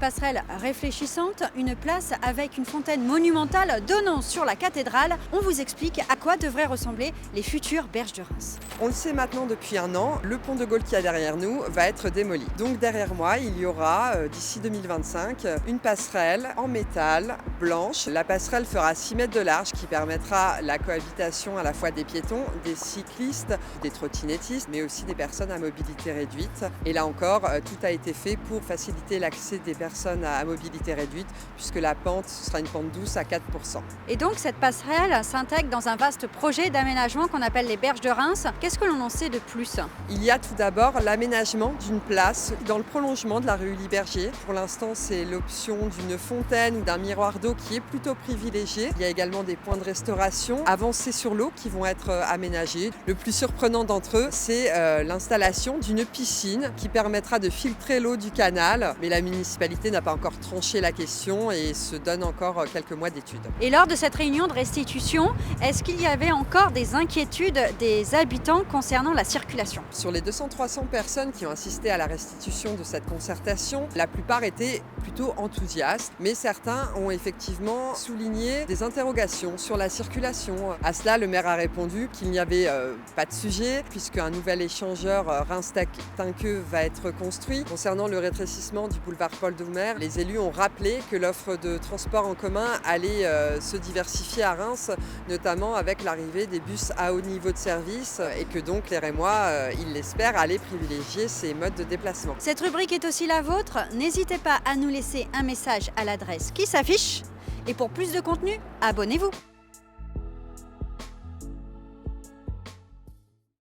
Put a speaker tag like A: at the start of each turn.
A: passerelle réfléchissante, une place avec une fontaine monumentale donnant sur la cathédrale. On vous explique à quoi devraient ressembler les futures berges de Reims.
B: On le sait maintenant depuis un an, le pont de Gaulle qui est derrière nous va être démoli. Donc derrière moi, il y aura d'ici 2025 une passerelle en métal blanche. La passerelle fera 6 mètres de large qui permettra la cohabitation à la fois des piétons, des cyclistes, des trottinettistes, mais aussi des personnes à mobilité réduite. Et là encore, tout a été fait pour faciliter l'accès des personnes à mobilité réduite puisque la pente ce sera une pente douce à 4%.
A: Et donc cette passerelle s'intègre dans un vaste projet d'aménagement qu'on appelle les berges de Reims. Qu'est-ce que l'on en sait de plus?
B: Il y a tout d'abord l'aménagement d'une place dans le prolongement de la rue Uly-Bergier. Pour l'instant, c'est l'option d'une fontaine ou d'un miroir d'eau qui est plutôt privilégiée. Il y a également des points de restauration avancés sur l'eau qui vont être aménagés. Le plus surprenant d'entre eux, c'est l'installation d'une piscine qui permettra de filtrer l'eau du canal. Mais la municipalité n'a pas encore tranché la question et se donne encore quelques mois d'études.
A: Et lors de cette réunion de restitution, est-ce qu'il y avait encore des inquiétudes des habitants concernant la circulation?
B: Sur les 200-300 personnes qui ont assisté à la restitution de cette concertation, la plupart étaient plutôt enthousiastes, mais certains ont effectivement souligné des interrogations sur la circulation. À cela, le maire a répondu qu'il n'y avait pas de sujet, puisqu'un nouvel échangeur Reims-Tinqueux va être construit. Concernant le rétrécissement du boulevard Paul-Doumer, les élus ont rappelé que l'offre de transport en commun allait se diversifier à Reims, notamment avec l'arrivée des bus à haut niveau de service, et que donc les Rémois, ils l'espèrent, allaient privilégier ces modes de déplacement.
A: Cette rubrique est aussi la vôtre. N'hésitez pas à nous laisser un message à l'adresse qui s'affiche. Et pour plus de contenu, abonnez-vous.